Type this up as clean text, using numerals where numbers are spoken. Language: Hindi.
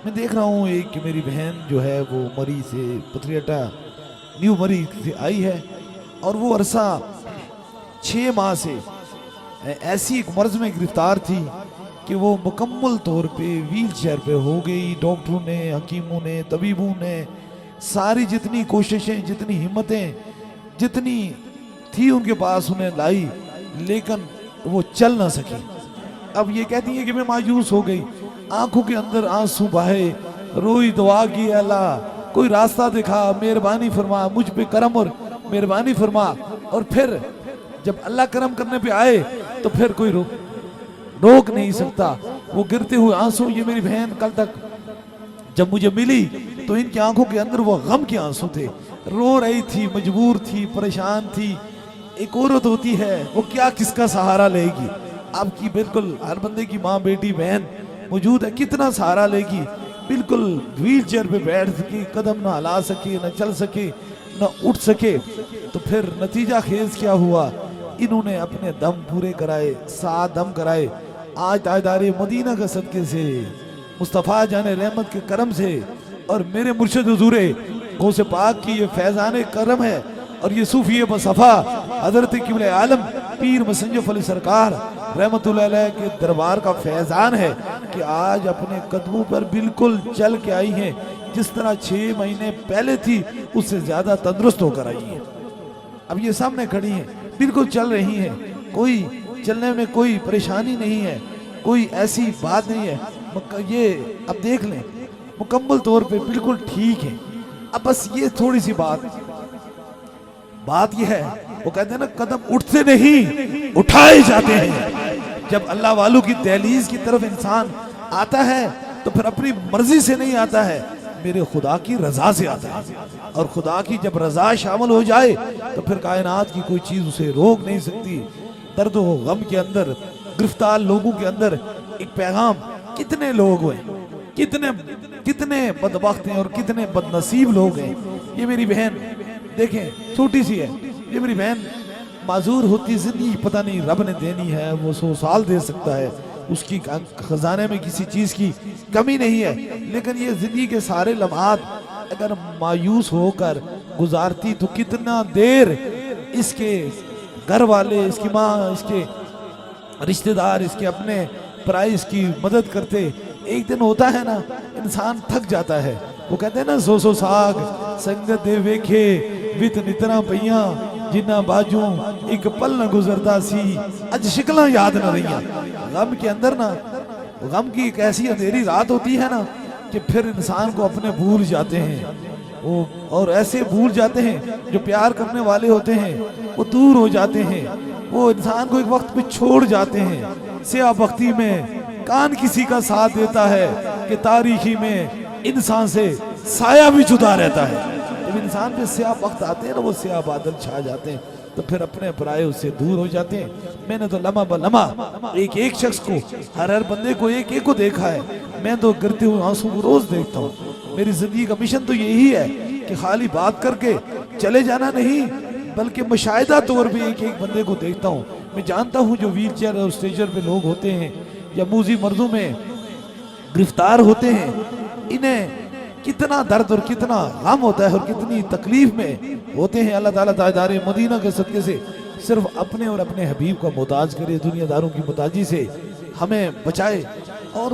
मैं देख रहा हूँ एक कि मेरी बहन जो है वो मरी से पथरियाटा न्यू मरी से आई है, और वो अरसा 6 माह से ऐसी एक मर्ज में गिरफ्तार थी कि वो मुकम्मल तौर पे व्हील चेयर पे हो गई। डॉक्टरों ने, हकीमों ने, तबीबों ने सारी जितनी कोशिशें, जितनी हिम्मतें, जितनी थी उनके पास उन्हें लाई, लेकिन वो चल ना सकी। अब ये कहती है कि मैं मायूस हो गई, आंखों के अंदर आंसू बहे, रोई, दुआ की, अल्लाह कोई रास्ता दिखा, मेहरबानी फरमा, मुझ पे करम और मेहरबानी फरमा। और फिर जब अल्लाह करम करने पे आए तो फिर कोई रोक नहीं सकता। वो गिरते हुए आंसू, ये मेरी बहन कल तक जब मुझे मिली तो इनकी आंखों के अंदर वो गम के आंसू थे, रो रही थी, मजबूर थी, परेशान थी। एक औरत होती है वो क्या किसका सहारा लेगी? आपकी बिल्कुल हर बंदे की माँ, बेटी, बहन मौजूद है, कितना सहारा लेगी? बिल्कुल व्हील चेयर पे बैठ सके, कदम ना हिला सके, ना चल सके, ना उठ सके। तो फिर नतीजा खेज क्या हुआ? इन्होंने अपने दम पूरे कराए, 7 दम कराए। आज ताजदारे मदीना के सदके से, मुस्तफ़ा जाने रहमत के करम से, और मेरे मुर्शिद हुजूरे गौसे पाक की ये फैज़ान करम है, और ये सूफी बसफ़ा हज़रत क़िबले आलम पीर मुसन्निफ़ अली सरकार रहमतुल्लाह अलैह के दरबार का फैज़ान है कि आज अपने कदमों पर बिल्कुल चल के आई हैं। जिस तरह 6 महीने पहले थी उससे ज़्यादा तंदुरुस्त होकर आई हैं। अब ये सामने खड़ी हैं, बिल्कुल चल रही हैं, कोई चलने में कोई परेशानी नहीं है, कोई ऐसी बात नहीं है। ये अब देख लें, मुकम्मल तौर पे बिल्कुल ठीक है। अब बस ये थोड़ी सी बात यह है, वो कहते हैं ना, कदम उठते नहीं उठाए जाते हैं। जब अल्लाह वालों की दहलीज की तरफ इंसान आता है तो फिर अपनी मर्जी से नहीं आता है, मेरे खुदा की रजा से आता है। और खुदा की जब रजा शामिल हो जाए तो फिर कायनात की कोई चीज उसे रोक नहीं सकती। दर्द व गम के अंदर गिरफ्तार लोगों के अंदर एक पैगाम, कितने लोग हुए, कितने बदबख्त हैं और कितने बदनसीब लोग हैं। ये मेरी बहन देखें, छोटी सी है, ये मेरी बहन माजूर होती, जिंदगी पता नहीं रब ने देनी है, वो 100 साल दे सकता है, उसकी खजाने में किसी चीज की कमी नहीं है। लेकिन ये जिंदगी के सारे लम्हात अगर मायूस होकर गुजारती तो कितना देर इसके घर वाले, इसकी माँ, इसके रिश्तेदार, इसके अपने पराई इसकी मदद करते। एक दिन होता है ना, इंसान थक जाता है। वो कहते हैं ना, 100 साग संगत दे वेखे वित नितना पईया, जिन्ना बाजू एक पल न गुजरता सी, अज शिकला याद न रही। गम के अंदर ना, गम की एक ऐसी अंधेरी रात होती है ना कि फिर इंसान को अपने भूल जाते हैं वो, और ऐसे भूल जाते हैं जो प्यार करने वाले होते हैं वो दूर हो जाते हैं, वो इंसान को एक वक्त पे छोड़ जाते हैं। सिया बख्ती में कान किसी का साथ देता है कि तारीखी में इंसान से साया भी जुदा रहता है। जब इंसान पे स्याह वक्त आते हैं ना, वो स्याह बादल छा जाते हैं, तो फिर अपने पराये उससे दूर हो जाते हैं। मैंने तो लम्हा ब लम्हा एक शख्स को, हर बंदे को, एक को देखा है। मैं तो गिरते हुए आंसू को रोज देखता हूँ। मेरी जिंदगी का मिशन तो यही है कि खाली बात करके चले जाना नहीं, बल्कि मुशाहिदा तौर पे एक बंदे को देखता हूँ। मैं जानता हूँ जो व्हील चेयर और स्ट्रेचर पे लोग होते हैं या मूजी मर्दों में गिरफ्तार होते हैं, इन्हें कितना दर्द और कितना गम होता है और कितनी तकलीफ में होते हैं। अल्लाह ताला ताजदारे मदीना के सदके से सिर्फ अपने और अपने हबीब का मोहताज करे, दुनियादारों की मोहताजी से हमें बचाए। और